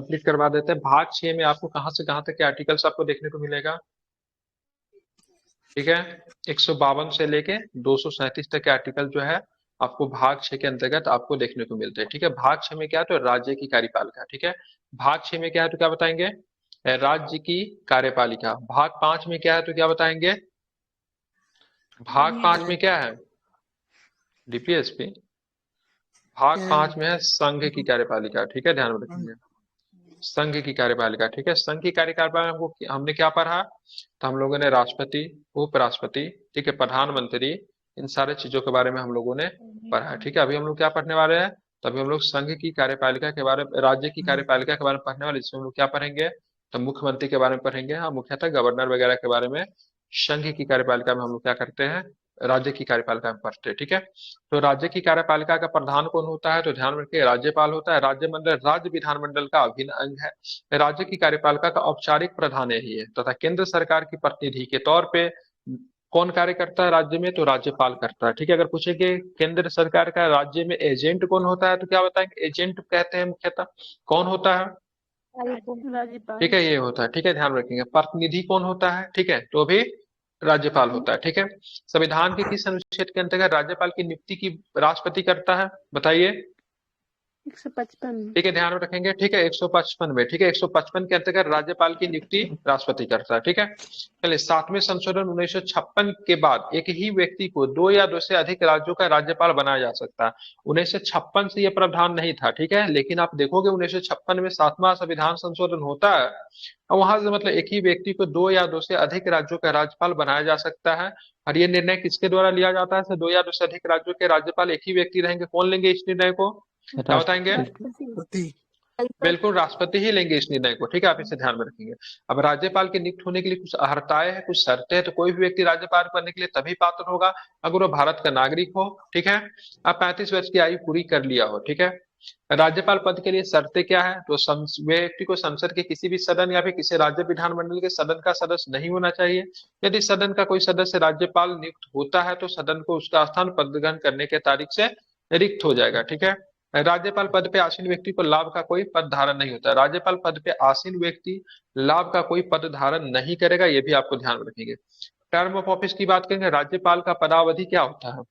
Complete करवा देते हैं। भाग 6 में आपको कहां से कहां तक के आर्टिकल्स आपको देखने को मिलेगा, ठीक है। 152 से लेके 237 तक के आर्टिकल जो है आपको भाग 6 के अंतर्गत आपको देखने को मिलते हैं, ठीक है। भाग 6 में क्या है, तो राज्य की कार्यपालिका, ठीक है। भाग 6 में क्या है, तो क्या बताएंगे, राज्य की कार्यपालिका। भाग 5 में क्या है, तो क्या बताएंगे, भाग 5 में क्या है, डीपीएसपी। भाग 5 में है संघ की कार्यपालिका, ठीक है, ध्यान में रखेंगे। संघ की कार्यपालिका, ठीक है। संघ की कार्यपालिका हमने क्या पढ़ा, तो हम लोगों ने राष्ट्रपति, उपराष्ट्रपति, ठीक है, प्रधानमंत्री, इन सारे चीजों के बारे में हम लोगों ने पढ़ा है, ठीक है। अभी हम लोग क्या पढ़ने वाले हैं, तो अभी हम लोग संघ की कार्यपालिका के बारे में, राज्य की कार्यपालिका के बारे में पढ़ने वाले। इसमें हम लोग क्या पढ़ेंगे, तो मुख्यमंत्री के बारे में पढ़ेंगे, हाँ, मुख्यतः गवर्नर वगैरह के बारे में। संघ की कार्यपालिका में हम लोग क्या करते हैं, राज्य की कार्यपालिका में पढ़ते हैं, ठीक है। तो राज्य की कार्यपालिका का प्रधान कौन होता है, तो ध्यान रखिए राज्यपाल होता है। राज्यमंडल राज्य विधानमंडल का अभिन्न अंग है। राज्य की कार्यपालिका का औपचारिक प्रधान यही है, तथा केंद्र सरकार की प्रतिनिधि के तौर पे कौन कार्य करता है राज्य में, तो राज्यपाल करता है, ठीक है। अगर पूछेंगे केंद्र सरकार का राज्य में एजेंट कौन होता है, तो क्या बताएंगे, एजेंट कहते हैं मुख्यतः, कौन होता है, राज्यपाल। ठीक है, ये होता है, ठीक है, ध्यान रखेंगे। प्रतिनिधि कौन होता है, ठीक है, तो भी राज्यपाल होता है, ठीक है। संविधान के किस अनुच्छेद के अंतर्गत राज्यपाल की नियुक्ति की राष्ट्रपति करता है, बताइए, 155। ठीक है, ध्यान में रखेंगे, ठीक है, 155 में, ठीक है, 155 के अंतर्गत राज्यपाल की नियुक्ति राष्ट्रपति करता है, ठीक है। चलिए, 7वें संशोधन 1956 के बाद एक ही व्यक्ति को 2 या 2 से अधिक राज्यों का राज्यपाल बनाया जा सकता है। 1956 से यह प्रावधान नहीं था, ठीक है, लेकिन आप देखोगे 1956 में 7वां संविधान संशोधन होता है, और वहां से मतलब एक ही व्यक्ति को 2 या 2 से अधिक राज्यों का राज्यपाल बनाया जा सकता है। और ये निर्णय किसके द्वारा लिया जाता है, 2 या 2 से अधिक राज्यों के राज्यपाल एक ही व्यक्ति रहेंगे, कौन लेंगे इस निर्णय को, क्या बताएंगे, राष्ट्रपति। बिल्कुल राष्ट्रपति ही लेंगे इस निर्णय को, ठीक है, आप इसे ध्यान में रखेंगे। अब राज्यपाल के नियुक्त होने के लिए कुछ अर्हताएं हैं, कुछ शर्तें हैं। तो कोई भी व्यक्ति राज्यपाल बनने के लिए तभी पात्र होगा अगर वो भारत का नागरिक हो, ठीक है, अब 35 वर्ष की आयु पूरी कर लिया हो, ठीक है। राज्यपाल पद के लिए शर्तें क्या है, तो व्यक्ति को संसद के किसी भी सदन या फिर किसी राज्य विधानमंडल के सदन का सदस्य नहीं होना चाहिए। यदि सदन का कोई सदस्य राज्यपाल नियुक्त होता है तो सदन को उसका स्थान पद ग्रहण करने के तारीख से रिक्त हो जाएगा, ठीक है। राज्यपाल पद पे आसीन व्यक्ति को लाभ का कोई पद धारण नहीं होता है। राज्यपाल पद पे आसीन व्यक्ति लाभ का कोई पद धारण नहीं करेगा, ये भी आपको ध्यान में रखेंगे। टर्म ऑफ ऑफिस की बात करेंगे, राज्यपाल का पदावधि क्या होता है,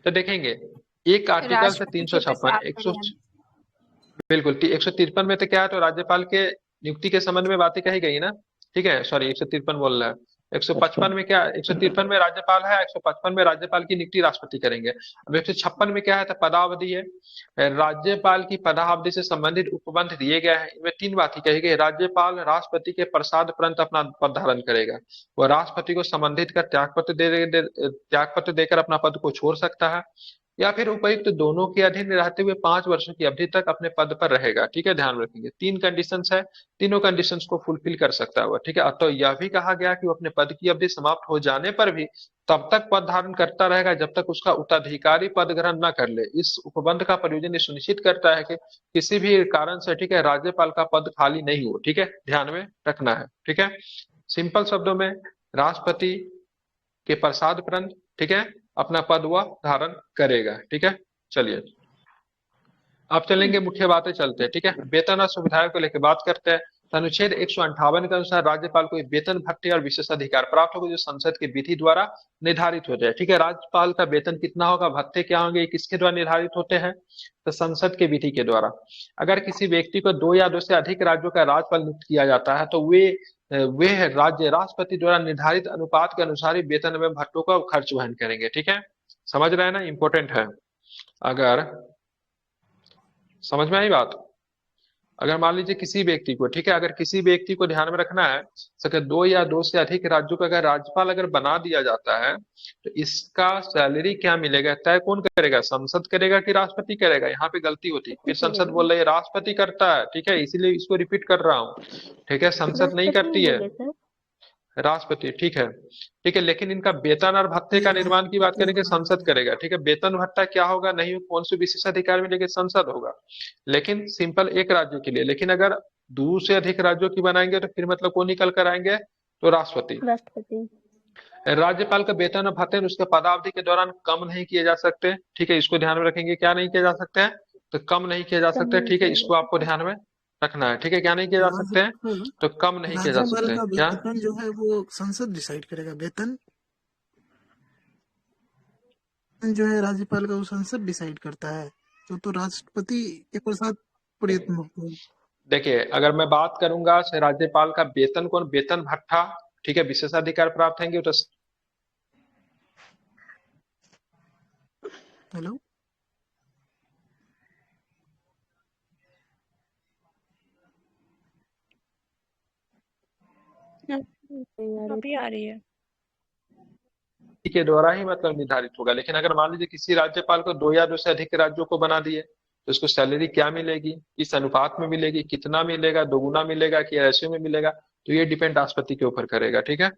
तो देखेंगे एक आर्टिकल से राष्ट्रपति के 356 प्रसाद 100, पर्यंत। बिल्कुल 153 में तो क्या है, तो राज्यपाल के नियुक्ति के संबंध में बातें कही गई ना, ठीक है, सॉरी 153 बोल रहा है। 155 में क्या, 153 में राज्यपाल है, 155 में राज्यपाल की नियुक्ति राष्ट्रपति करेंगे। अब 156 में क्या है, तो पदावधि है। राज्यपाल की पदावधि से संबंधित उपबंध दिए गए हैं, इनमें 3 बातें कही गई। राज्यपाल राष्ट्रपति के प्रसाद उपरांत अपना पद धारण करेगा, वह राष्ट्रपति को संबंधित कर त्याग पत्र देकर अपना पद को छोड़ सकता है, या फिर उपर्युक्त दोनों के अधीन रहते हुए 5 वर्षों की अवधि तक अपने पद पर रहेगा, ठीक है, ध्यान रखेंगे। 3 कंडीशंस है, तीनों कंडीशंस को फुलफिल कर सकता है वो, ठीक है। तो यह भी कहा गया कि वो अपने पद की अवधि समाप्त हो जाने पर भी तब तक पद धारण करता रहेगा जब तक उसका उत्तराधिकारी पद ग्रहण न कर ले। इस उपबंध का प्रयोजन ये सुनिश्चित करता है कि किसी भी कारण से, ठीक है, राज्यपाल का पद खाली नहीं हो, ठीक है, ध्यान में रखना है, ठीक है। सिंपल शब्दों में राष्ट्रपति के प्रसाद उपरांत, ठीक है, अपना पद वह धारण करेगा, ठीक है। चलिए अब चलेंगे, मुख्य बातें चलते हैं, ठीक है। वेतन और सुविधाओं को लेकर बात करते हैं। तो अनुच्छेद 158 के अनुसार राज्यपाल को वेतन भत्ते और विशेष अधिकार प्राप्त होगा जो संसद के विधि द्वारा निर्धारित होते हैं, ठीक है। राज्यपाल का वेतन कितना होगा, भत्ते क्या होंगे, किसके द्वारा निर्धारित होते हैं, तो संसद के विधि के द्वारा। अगर किसी व्यक्ति को 2 या 2 से अधिक राज्यों का राज्यपाल नियुक्त किया जाता है तो वे राज्य राष्ट्रपति द्वारा निर्धारित अनुपात के अनुसार ही वेतन एवं भत्तों का खर्च वहन करेंगे, ठीक है, समझ रहे हैं ना, इंपॉर्टेंट है। अगर समझ में आई बात, अगर मान लीजिए किसी व्यक्ति को, ठीक है, अगर किसी व्यक्ति को ध्यान में रखना है, अगर 2 या 2 से अधिक राज्यों का अगर राज्यपाल अगर बना दिया जाता है तो इसका सैलरी क्या मिलेगा, तय कौन करेगा, संसद करेगा कि राष्ट्रपति करेगा, यहाँ पे गलती होती है। फिर संसद बोल रही है राष्ट्रपति करता है, ठीक है, इसीलिए इसको रिपीट कर रहा हूँ, ठीक है, संसद नहीं करती है, राष्ट्रपति, ठीक है, ठीक है। लेकिन इनका वेतन और भत्ते का निर्माण की बात करेंगे, संसद करेगा, ठीक है। वेतन भत्ता क्या होगा, नहीं कौन से विशेष अधिकार मिलेंगे, संसद होगा, लेकिन सिंपल एक राज्य के लिए। लेकिन अगर 2 से अधिक राज्यों की बनाएंगे तो फिर मतलब कौन निकल कर आएंगे, तो राष्ट्रपति। राज्यपाल का वेतन और भत्ते उसके पदावधि के दौरान कम नहीं किए जा सकते, ठीक है, इसको ध्यान में रखेंगे, क्या नहीं किया जा सकते हैं, तो कम नहीं किया जा सकते, ठीक है, इसको आपको ध्यान में रखना है, ठीक है, क्या नहीं किया जा सकते हैं, तो कम नहीं किया जा राज्यपाल सकते का क्या। वेतन जो है वो संसद डिसाइड करेगा। वेतन जो है राज्यपाल का वो संसद डिसाइड करता है। तो राष्ट्रपति के प्रसाद प्रयत्न होते हैं। देखिए अगर मैं बात करूंगा से राज्यपाल का वेतन, कौन वेतन भत्ता, ठीक है, विशेषाधिकार प्राप्त होंगे तो हेलो। अभी आ रही है। के द्वारा ही मतलब निर्धारित होगा। लेकिन अगर मान लीजिए किसी राज्यपाल को दो या दो से अधिक राज्यों को बना दिए तो उसको सैलरी क्या मिलेगी, किस अनुपात में मिलेगी, कितना मिलेगा, दोगुना मिलेगा कि ऐसे में मिलेगा, तो ये डिपेंड राष्ट्रपति के ऊपर करेगा, ठीक है,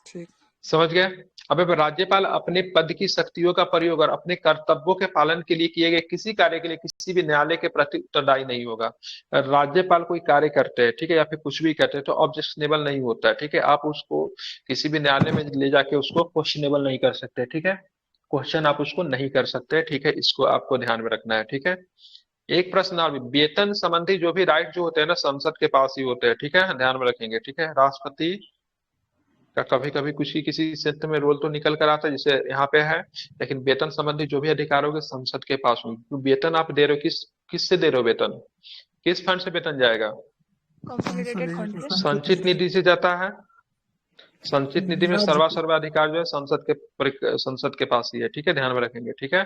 ठीक। समझ गए। अब राज्यपाल अपने पद की शक्तियों का प्रयोग और अपने कर्तव्यों के पालन के लिए किए गए किसी कार्य के लिए किसी भी न्यायालय के प्रति उत्तरदायी नहीं होगा। राज्यपाल कोई कार्य करते हैं, ठीक है, या फिर कुछ भी करते हैं तो ऑब्जेक्शनेबल नहीं होता है, ठीक है, आप उसको किसी भी न्यायालय में ले जाके उसको क्वेश्चनेबल नहीं कर सकते, ठीक है, क्वेश्चन आप उसको नहीं कर सकते, ठीक है, इसको आपको ध्यान में रखना है, ठीक है। एक प्रश्न और भी, वेतन संबंधी जो भी राइट जो होते हैं ना संसद के पास ही होते हैं, ठीक है, ध्यान में रखेंगे, ठीक है। राष्ट्रपति का कभी कभी कुछ ही किसी क्षेत्र में रोल तो निकल कर आता है जैसे यहाँ पे है, लेकिन वेतन संबंधी जो भी अधिकार होंगे संसद के पास होंगे। तो वेतन आप दे रहे हो किस से दे रहे हो वेतन, किस फंड से वेतन जाएगा, कंसोलिडेटेड फंड से। संचित निधि से जाता है। संचित निधि में राज्य सर्वाधिकार जो है संसद के पास ही है, ठीक है, ध्यान में रखेंगे, ठीक है।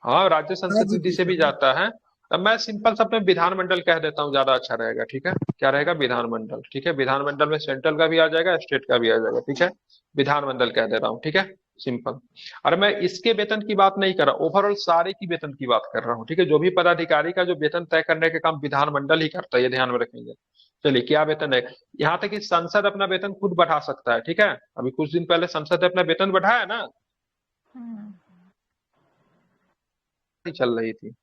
हाँ राज्य संसद राज्य निधि की से भी जाता है। अब मैं सिंपल सा अपने विधानमंडल कह देता हूँ, ज्यादा अच्छा रहेगा, ठीक है, क्या रहेगा, विधानमंडल, ठीक है, विधानमंडल में सेंट्रल का भी आ जाएगा स्टेट का भी आ जाएगा, ठीक है, विधानमंडल कह दे रहा हूँ, ठीक है, सिंपल। और मैं इसके वेतन की बात नहीं कर रहा, ओवरऑल सारे की वेतन की बात कर रहा हूँ, ठीक है, जो भी पदाधिकारी का जो वेतन तय करने के काम विधानमंडल ही करता है, ये ध्यान में रखेंगे। चलिए क्या वेतन है, यहाँ तक कि संसद अपना वेतन खुद बढ़ा सकता है, ठीक है, अभी कुछ दिन पहले संसद ने अपना वेतन बढ़ाया ना, चल रही थी,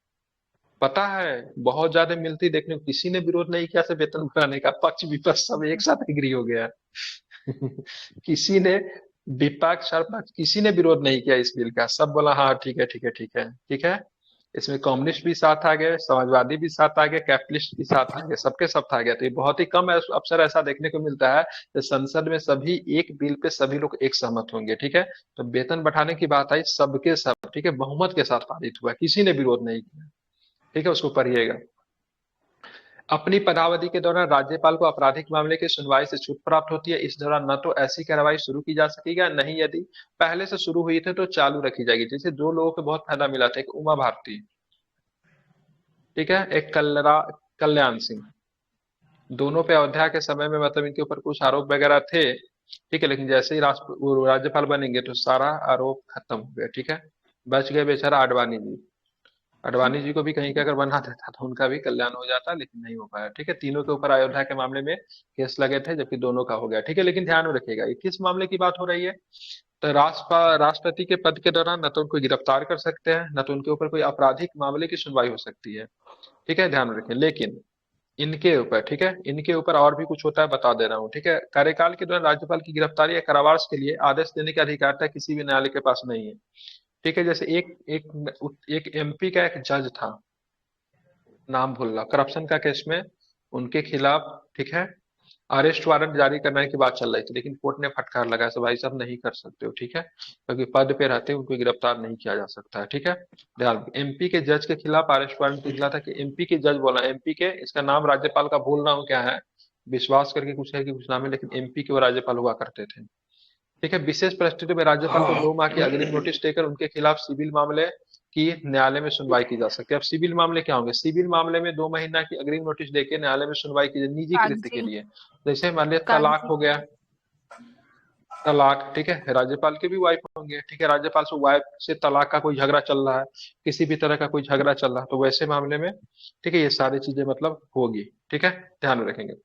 पता है बहुत ज्यादा मिलती, देखने को किसी ने विरोध नहीं किया से वेतन बढ़ाने का, पक्ष विपक्ष सब एक साथ एग्री हो गया। किसी ने, विपक्ष और पक्ष किसी ने विरोध नहीं किया इस बिल का, सब बोला हाँ ठीक है ठीक है ठीक है ठीक है। इसमें कम्युनिस्ट भी साथ आ गए, समाजवादी भी साथ आ गए, कैपिटलिस्ट भी साथ आ गए, सबके सब आ गया। तो ये बहुत ही कम अवसर ऐसा देखने को मिलता है कि संसद में सभी एक बिल पे सभी लोग एक सहमत होंगे, ठीक है। तो वेतन बढ़ाने की बात आई सबके सब, ठीक है, बहुमत के साथ पारित हुआ, किसी ने विरोध नहीं किया, ठीक है, उसको पढ़िएगा। अपनी पदावधि के दौरान राज्यपाल को आपराधिक मामले की सुनवाई से छूट प्राप्त होती है। इस दौरान न तो ऐसी कार्रवाई शुरू की जा सकेगी या नहीं, यदि पहले से शुरू हुई थी तो चालू रखी जाएगी। जैसे दो लोगों को बहुत फायदा मिला था, एक उमा भारती, ठीक है, एक कल्याण सिंह, दोनों पे अयोध्या के समय में मतलब इनके ऊपर कुछ आरोप वगैरह थे, ठीक है, लेकिन जैसे ही वो राज्यपाल बनेंगे तो सारा आरोप खत्म हो गया, ठीक है। बच गए बेचारा आडवाणी जी, अडवाणी जी को भी कहीं का अगर बना देता तो उनका भी कल्याण हो जाता, लेकिन नहीं हो पाया, ठीक है। तीनों के ऊपर अयोध्या के मामले में केस लगे थे जबकि दोनों का हो गया, ठीक है। लेकिन ध्यान में रखिएगा ये किस मामले की बात हो रही है, तो राष्ट्रपति के पद के दौरान न तो उनको गिरफ्तार कर सकते हैं न तो उनके ऊपर कोई आपराधिक मामले की सुनवाई हो सकती है, ठीक है, ध्यान में रखें। लेकिन इनके ऊपर, ठीक है, इनके ऊपर और भी कुछ होता है, बता दे रहा हूँ, ठीक है। कार्यकाल के दौरान राज्यपाल की गिरफ्तारी या कारावास के लिए आदेश देने का अधिकार किसी भी न्यायालय के पास नहीं है, ठीक है। जैसे एक एक एक एमपी का एक जज था, नाम भूल रहा, करप्शन का केस में उनके खिलाफ, ठीक है, अरेस्ट वारंट जारी करने की बात चल रही थी, लेकिन कोर्ट ने फटकार लगाया, तो भाई साहब नहीं कर सकते हो, ठीक है, क्योंकि पद पे रहते उनको गिरफ्तार नहीं किया जा सकता है, ठीक है। ध्यान, एमपी के जज के खिलाफ अरेस्ट वारंट निकला था कि एमपी के जज बोला, एमपी के, इसका नाम राज्यपाल का भूल रहा हूँ क्या है, विश्वास करके कुछ है कि कुछ नाम है, लेकिन एमपी के वो राज्यपाल हुआ करते थे, ठीक है। विशेष परिस्थितियों में राज्यपाल को 2 माह की अग्रिम नोटिस देकर उनके खिलाफ सिविल मामले की न्यायालय में सुनवाई की जा सकती है। अब सिविल मामले क्या होंगे, सिविल मामले में 2 महीना की अग्रिम नोटिस देकर न्यायालय में सुनवाई की जाए निजी कृत्य के कागजी लिए, जैसे मान लिया तलाक कागजी हो गया, तलाक, ठीक है, राज्यपाल के भी वाइफ होंगे, ठीक है, राज्यपाल से वाइफ से तलाक का कोई झगड़ा चल रहा है, किसी भी तरह का कोई झगड़ा चल रहा है, तो वैसे मामले में, ठीक है, ये सारी चीजें मतलब होगी, ठीक है, ध्यान में रखेंगे।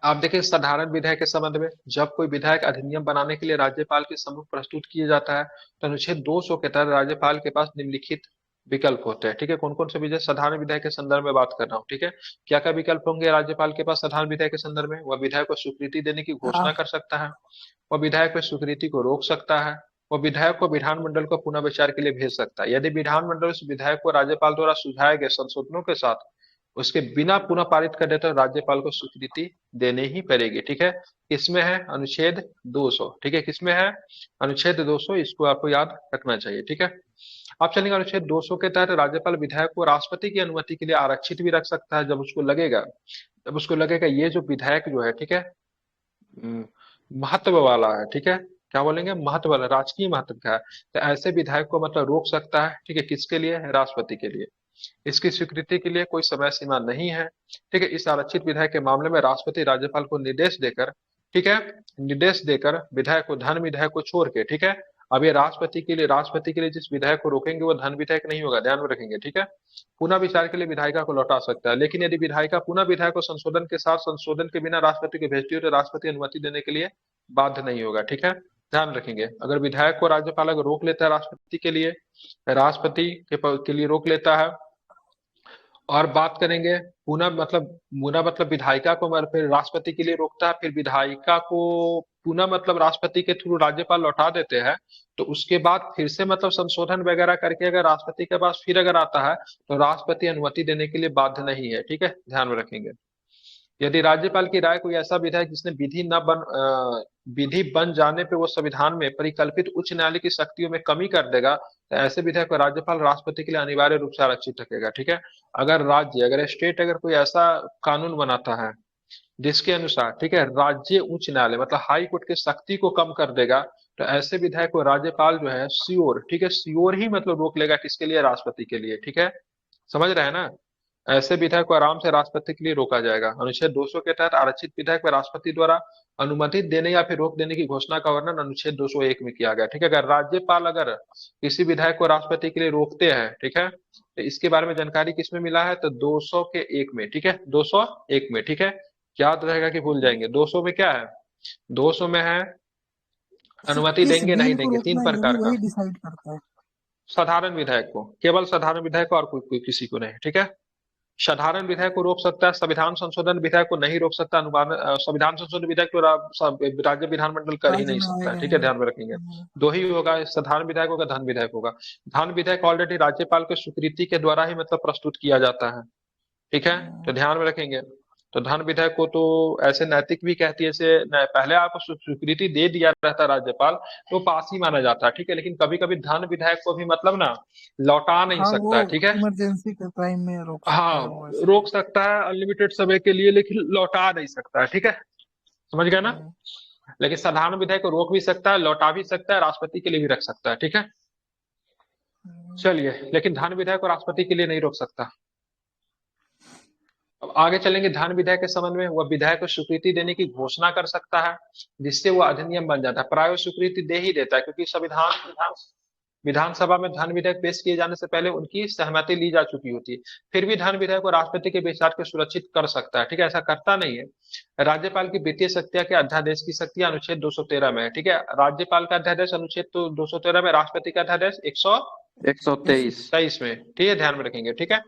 आप देखें साधारण विधायक के संबंध में, जब कोई विधायक अधिनियम बनाने के लिए राज्यपाल के सम्मुख प्रस्तुत किया जाता है तो अनुच्छेद 200 के तहत राज्यपाल के पास निम्नलिखित विकल्प होते हैं, ठीक है। कौन कौन से विधायक, साधारण विधायक के संदर्भ में बात कर रहा हूँ, ठीक है। क्या क्या विकल्प होंगे राज्यपाल के पास साधारण विधायक के संदर्भ में, वह विधायक को स्वीकृति देने की घोषणा कर सकता है, वह विधायक को स्वीकृति को रोक सकता है, वह विधायक को विधानमंडल को पुनः विचार के लिए भेज सकता है। यदि विधानमंडल उस विधायक को राज्यपाल द्वारा सुझाए गए संशोधनों के साथ उसके बिना पुनः पारित कर दे तो राज्यपाल को स्वीकृति देनी ही पड़ेगी। ठीक है, किसमें है? अनुच्छेद 200। ठीक है, किसमें है? अनुच्छेद 200, इसको आपको याद रखना चाहिए। ठीक है, अब चलेंगे अनुच्छेद 200 के तहत राज्यपाल विधायक को राष्ट्रपति की अनुमति के लिए आरक्षित भी रख सकता है, जब उसको लगेगा ये जो विधायक जो है, ठीक है, हम्म, महत्व वाला है। ठीक है, क्या बोलेंगे? महत्व वाला, राजकीय महत्व का है, तो ऐसे विधायक को मतलब रोक सकता है। ठीक है, किसके लिए? राष्ट्रपति के लिए। इसकी स्वीकृति के लिए कोई समय सीमा नहीं है। ठीक है, इस आरक्षित विधायक के मामले में राष्ट्रपति राज्यपाल को निर्देश देकर, ठीक है, निर्देश देकर विधायक को, धन विधायक को छोड़ के, ठीक है, अब ये राष्ट्रपति के लिए जिस विधायक को रोकेंगे वो धन विधायक नहीं होगा, ध्यान में रखेंगे। ठीक है, पुनः विचार के लिए विधायिका को लौटा सकता है, लेकिन यदि विधायिका पुनः विधायक को संशोधन के साथ संशोधन के बिना राष्ट्रपति को भेजती हो तो राष्ट्रपति अनुमति देने के लिए बाध्य नहीं होगा। ठीक है, ध्यान रखेंगे। अगर विधायक को राज्यपाल अगर रोक लेता है राष्ट्रपति के लिए, के लिए रोक लेता है, और बात करेंगे पुनः मतलब विधायिका को फिर राष्ट्रपति के लिए रोकता है, फिर विधायिका को पुनः मतलब राष्ट्रपति के थ्रू राज्यपाल लौटा देते हैं, तो उसके बाद फिर से मतलब संशोधन वगैरह करके अगर राष्ट्रपति के पास फिर अगर आता है तो राष्ट्रपति अनुमति देने के लिए बाध्य नहीं है। ठीक है, ध्यान में रखेंगे। यदि राज्यपाल की राय कोई ऐसा विधायक जिसने विधि बन जाने पे वो संविधान में परिकल्पित उच्च न्यायालय की शक्तियों में कमी कर देगा, तो ऐसे विधायक को राज्यपाल राष्ट्रपति के लिए अनिवार्य रूप से आरक्षित रखेगा। ठीक है, अगर स्टेट अगर कोई ऐसा कानून बनाता है जिसके अनुसार, ठीक है, राज्य उच्च न्यायालय मतलब हाई कोर्ट की शक्ति को कम कर देगा, तो ऐसे विधायक को राज्यपाल जो है श्योर, ठीक है, श्योर ही मतलब रोक लेगा, किसके लिए? राष्ट्रपति के लिए। ठीक है, समझ रहे हैं ना? ऐसे विधायक को आराम से राष्ट्रपति के लिए रोका जाएगा। अनुच्छेद 200 के तहत आरक्षित विधायक को राष्ट्रपति द्वारा अनुमति देने या फिर रोक देने की घोषणा का वर्णन अनुच्छेद 201 में किया गया। ठीक है, अगर राज्यपाल अगर किसी विधायक को राष्ट्रपति के लिए रोकते हैं, ठीक है, तो इसके बारे में जानकारी किसमें मिला है? तो 201 में। ठीक है, 201 में। ठीक है, याद रहेगा कि भूल जाएंगे? 200 में क्या है? 200 में है अनुमति किस देंगे नहीं बिल को देंगे, तीन रोकना है ये प्रकार भी का। वही डिसाइड करता है। साधारण विधायक को, केवल साधारण विधायक को, और कोई किसी को नहीं। ठीक है, साधारण विधायक को रोक सकता है, संविधान संशोधन विधायक को नहीं रोक सकता। संविधान संशोधन विधायक तो राज्य विधानमंडल कर ही राज्य नहीं में सकता है। आएगा ठीक ही है, नहीं। ध्यान में रखेंगे। दो ही होगा, साधारण विधायक होगा, धन विधायक होगा। धन विधायक ऑलरेडी राज्यपाल के स्वीकृति के द्वारा ही मतलब प्रस्तुत किया जाता है। ठीक है, तो ध्यान में रखेंगे। तो धन विधायक को तो ऐसे नैतिक भी कहती है, पहले आपको स्वीकृति दे दिया रहता है राज्यपाल तो पास ही माना जाता है। ठीक है, लेकिन कभी कभी धन विधायक को भी मतलब ना लौटा नहीं हाँ, वो सकता है। ठीक है, इमरजेंसी के टाइम में रोक सकता है वो हाँ, ऐसे। रोक सकता है अनलिमिटेड समय के लिए, लेकिन लौटा नहीं सकता है। ठीक है, समझ गए ना? लेकिन साधारण विधायक को रोक भी सकता है, लौटा भी सकता है, राष्ट्रपति के लिए भी रख सकता है। ठीक है, चलिए, लेकिन धन विधायक को राष्ट्रपति के लिए नहीं रोक सकता। अब आगे चलेंगे। धन विधायक के संबंध में वह विधायक को स्वीकृति देने की घोषणा कर सकता है, जिससे वो अधिनियम बन जाता है। प्राय स्वीकृति दे ही देता है, क्योंकि विधानसभा में धन विधेयक पेश किए जाने से पहले उनकी सहमति ली जा चुकी होती है। फिर भी धन विधेयक को राष्ट्रपति के विचार को सुरक्षित कर सकता है। ठीक है, ऐसा करता नहीं है। राज्यपाल की वित्तीय शक्तियां के अध्यादेश की शक्तियां अनुच्छेद 213 में है। ठीक है, राज्यपाल का अध्यादेश अनुच्छेद तो 213 में, राष्ट्रपति का अध्यादेश 123 में। ठीक है, ध्यान में रखेंगे। ठीक है,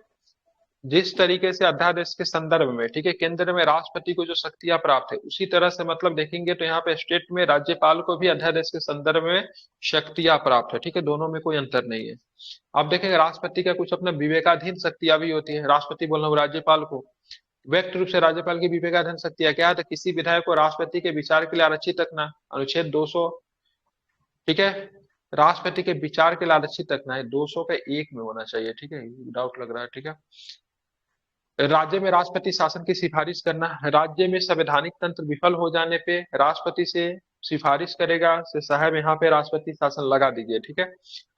जिस तरीके से अध्यादेश के संदर्भ में, ठीक है, केंद्र में राष्ट्रपति को जो शक्तियां प्राप्त है, उसी तरह से मतलब देखेंगे तो यहाँ पे स्टेट में राज्यपाल को भी अध्यादेश के संदर्भ में शक्तियां प्राप्त है। ठीक है, दोनों में कोई अंतर नहीं है। अब देखेंगे राष्ट्रपति का कुछ अपना विवेकाधीन शक्तियां भी होती है। राष्ट्रपति बोल रहा हूँ, राज्यपाल को व्यक्त रूप से राज्यपाल की विवेकाधीन शक्तियां क्या है? तो किसी विधायक को राष्ट्रपति के विचार के लिए आरक्षित रखना, अनुच्छेद 200। ठीक है, राष्ट्रपति के विचार के लिए आरक्षित रखना है, 200 के 1 में होना चाहिए। ठीक है, डाउट लग रहा है। ठीक है, राज्य में राष्ट्रपति शासन की सिफारिश करना, राज्य में संवैधानिक तंत्र विफल हो जाने पे राष्ट्रपति से सिफारिश करेगा से साहब यहाँ पे राष्ट्रपति शासन लगा दीजिए। ठीक है,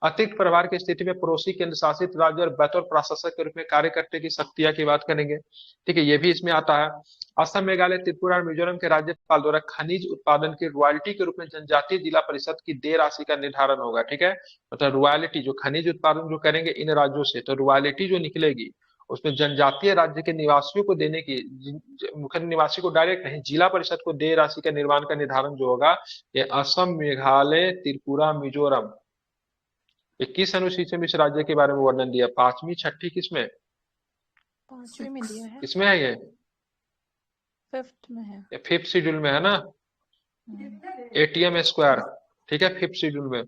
अतिरिक्त प्रभार की स्थिति में पड़ोसी केंद्र शासित राज्य और बतौर प्रशासक के रूप में कार्य करने की शक्तियां की बात करेंगे। ठीक है, ये भी इसमें आता है। असम, मेघालय, त्रिपुरा और मिजोरम के राज्यपाल द्वारा खनिज उत्पादन की रॉयल्टी के रूप में जनजातीय जिला परिषद की देय राशि का निर्धारण होगा। ठीक है, मतलब रॉयल्टी जो खनिज उत्पादन जो करेंगे इन राज्यों से, तो रॉयल्टी जो निकलेगी उसमें जनजातीय राज्य के निवासियों को देने की, मुख्य निवासी को डायरेक्ट नहीं, जिला परिषद को देय राशि का निर्माण का निर्धारण जो होगा, ये असम, मेघालय, त्रिपुरा, मिजोरम, 21 अनुसूची में इस राज्य के बारे में वर्णन दिया। 5वीं 6ठी किसमें? 5वीं में दिया है, किसमें है ये? 5th में है। 5th शेड्यूल में है ना, ATM स्क्वायर। ठीक है, 5th शेड्यूल में।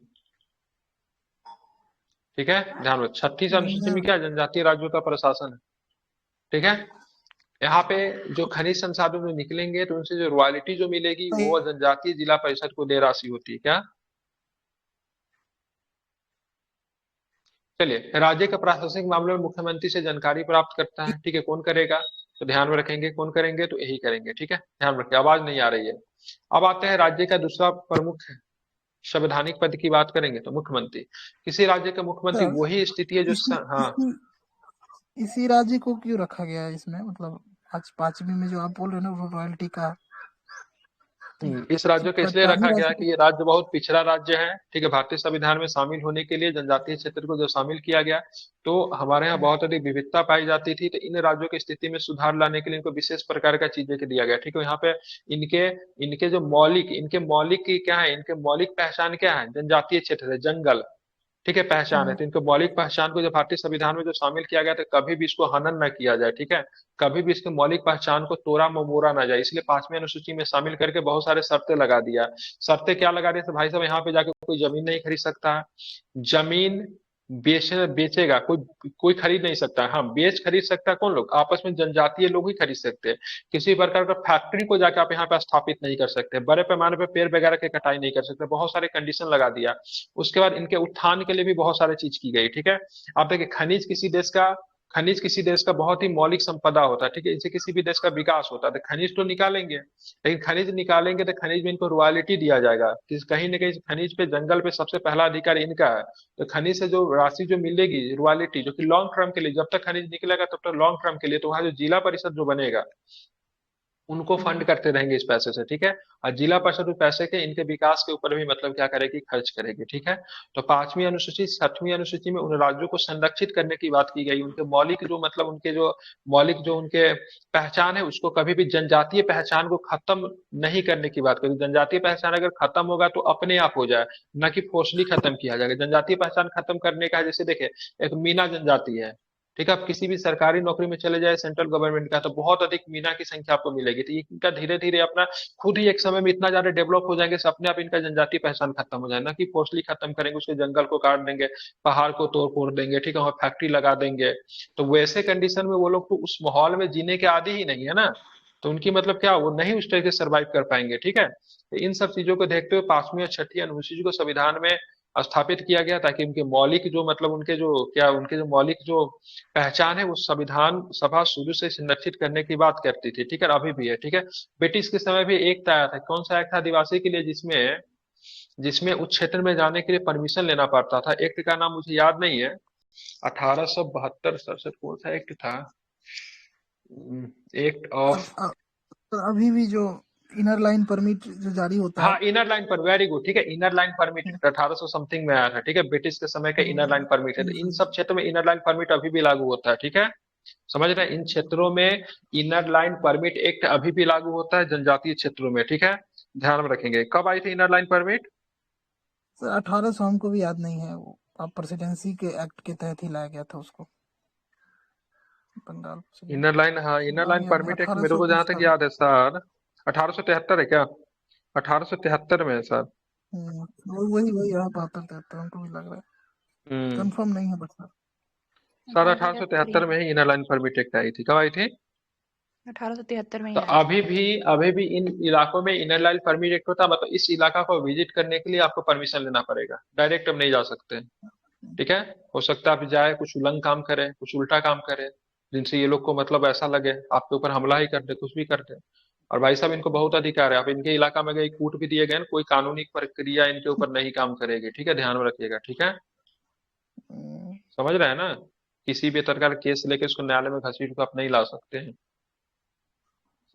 ठीक है, ध्यान रखो। 36 अनुसूची में क्या? जनजातीय राज्यों का प्रशासन है। ठीक है। यहाँ पे जो खनिज संसाधन जो निकलेंगे तो उनसे जो रॉयल्टी जो मिलेगी वो जनजातीय जिला परिषद को देय राशि होती है क्या। चलिए, राज्य के प्रशासनिक मामलों में मुख्यमंत्री से जानकारी प्राप्त करता है, ठीक है। कौन करेगा, तो ध्यान में रखेंगे कौन करेंगे, तो यही करेंगे, ठीक है। ध्यान रखिए, आवाज नहीं आ रही है। अब आते हैं राज्य का दूसरा प्रमुख संवैधानिक पद की बात करेंगे तो मुख्यमंत्री। किसी राज्य का मुख्यमंत्री सर, वही स्थिति है जो इसी हाँ। इसी राज्य को क्यों रखा गया है इसमें, मतलब आज 5वीं में जो आप बोल रहे हैं ना रॉयल्टी का, इस राज्य को इसलिए सरकारी रखा गया राज्य कि ये राज्य बहुत पिछड़ा राज्य है, ठीक है। भारतीय संविधान में शामिल होने के लिए जनजातीय क्षेत्र को जो शामिल किया गया, तो हमारे यहाँ बहुत अधिक विविधता पाई जाती थी, तो इन राज्यों की स्थिति में सुधार लाने के लिए इनको विशेष प्रकार का चीजें के दिया गया, ठीक है। यहाँ पे इनके इनके जो मौलिक की क्या है, इनके मौलिक पहचान क्या है, जनजातीय क्षेत्र है, जंगल, ठीक है, पहचान है। तो इनको मौलिक पहचान को जो भारतीय संविधान में जो शामिल किया गया था, कभी भी इसको हनन न किया जाए, ठीक है। कभी भी इसके मौलिक पहचान को तोड़ा ममोड़ा ना जाए, इसलिए 5वीं अनुसूची में शामिल करके बहुत सारे शर्तें लगा दिया। शर्तें क्या लगा दी, तो भाई साहब यहाँ पे जाके कोई जमीन नहीं खरीद सकता है, जमीन बेचेगा कोई कोई खरीद नहीं सकता। हाँ, खरीद सकता है कौन लोग, आपस में जनजातीय लोग ही खरीद सकते हैं। किसी प्रकार का फैक्ट्री को जाके आप यहाँ पे स्थापित नहीं कर सकते, बड़े पैमाने पे पेड़ वगैरह की कटाई नहीं कर सकते, बहुत सारे कंडीशन लगा दिया। उसके बाद इनके उत्थान के लिए भी बहुत सारी चीज की गई, ठीक है। आप देखिए, खनिज किसी देश का बहुत ही मौलिक संपदा होता है, ठीक है। इनसे किसी भी देश का विकास होता है, तो खनिज तो निकालेंगे, लेकिन खनिज निकालेंगे तो खनिज में इनको रॉयल्टी दिया जाएगा कि कहीं ना कहीं खनिज पे, जंगल पे सबसे पहला अधिकार इनका है। तो खनिज से जो राशि जो मिलेगी रॉयल्टी, जो कि लॉन्ग टर्म के लिए, जब तक खनिज निकलेगा तब तक लॉन्ग टर्म के लिए, तो वहाँ जो जिला परिषद जो बनेगा उनको फंड करते रहेंगे इस पैसे से, ठीक है। और जिला परिषद उस पैसे के इनके विकास के ऊपर भी मतलब क्या करेगी, खर्च करेगी, ठीक है। तो 5वीं अनुसूची 6वीं अनुसूची में उन राज्यों को संरक्षित करने की बात की गई, उनके मौलिक जो मतलब उनके पहचान है उसको कभी भी जनजातीय पहचान को खत्म नहीं करने की बात करी। जनजातीय पहचान अगर खत्म होगा तो अपने आप हो जाए, न कि फोर्सली खत्म किया जाएगा। जनजातीय पहचान खत्म करने का है, जैसे देखे एक मीना जनजाति है, ठीक है। आप किसी भी सरकारी नौकरी में चले जाए सेंट्रल गवर्नमेंट का, तो बहुत अधिक मीना की संख्या आपको मिलेगी। तो ये इनका धीरे धीरे अपना खुद ही एक समय में इतना ज्यादा डेवलप हो जाएंगे, अपने आप इनका जनजातीय पहचान खत्म हो जाए, ना कि फोर्सली खत्म करेंगे, उसके जंगल को काट देंगे, पहाड़ को तोड़ फोड़ देंगे, ठीक है, वहाँ फैक्ट्री लगा देंगे। तो वैसे कंडीशन में वो लोग तो उस माहौल में जीने के आदी ही नहीं है ना, तो उनकी मतलब क्या, वो नहीं उस तरीके से सर्वाइव कर पाएंगे, ठीक है। तो इन सब चीजों को देखते हुए 5वीं और 6वीं अनुसूची को संविधान में स्थापित किया गया, ताकि उनके मौलिक जो मतलब उनके जो मौलिक जो पहचान है वो संविधान सभा शुरू से संरक्षित करने की बात करती थी, ठीक है। अभी भी है, ठीक है। ब्रिटिश के समय भी एक्ट आया था, कौन सा एक्ट था, आदिवासी के लिए, जिसमें जिसमें उस क्षेत्र में जाने के लिए परमिशन लेना पड़ता था। एक्ट का नाम मुझे याद नहीं है, 1872 67 कौन सा एक्ट था, एक्ट ऑफ, अभी भी जो इनर लाइन परमिट जो जारी होता हाँ, है, इनर लाइन पर, वेरी गुड, ठीक है। इनर लाइन परमिट 1800 समथिंग में आया था, ठीक है। ब्रिटिश के समय का इनर लाइन परमिट है, तो इन सब क्षेत्रों में इनर लाइन परमिट अभी भी लागू होता है, ठीक है। समझ रहे हैं, इन क्षेत्रों में इनर लाइन परमिट एक्ट अभी भी लागू होता है, जनजातीय क्षेत्रों में, ठीक है। ध्यान में रखेंगे। कब आई थी इनर लाइन परमिट, सर 1800 हमको भी याद नहीं है, वो अब प्रेसिडेंसी के एक्ट के तहत ही लाया गया था उसको, बंगाल इनर लाइन, हाँ, इनर लाइन परमिट एक्ट मेरे 1800 को जहां कुछ तक था। याद है सर 1873 है क्या, 1873 में है सर। वही वही है, 72 हमको भी लग रहा है, हम्म कंफर्म नहीं है बट सर 1873 1873 में ही इनर लाइन परमिट एक्ट आई थी। कब आई थी, 1873 में ही तो आया था। अभी भी इन इलाकों में इनर लाइन परमिट एक्ट होता है, मतलब इस इलाका को विजिट करने के लिए आपको परमिशन लेना पड़ेगा, डायरेक्ट हम नहीं जा सकते, ठीक है। हो सकता है आप जाए कुछ उलंग काम करे, कुछ उल्टा काम करे, जिनसे ये लोग को मतलब ऐसा लगे आपके ऊपर हमला ही कर दे, कुछ भी कर दे। और भाई साहब इनको बहुत अधिकार है, आप इनके इलाका में गए कूट भी दिए गए ना, कोई कानूनी प्रक्रिया इनके ऊपर नहीं काम करेगी, ठीक है, ध्यान में रखिएगा, ठीक है। समझ रहे हैं ना, किसी भी तरह का केस लेके उसको न्यायालय में घसीट कर आप नहीं ला सकते हैं,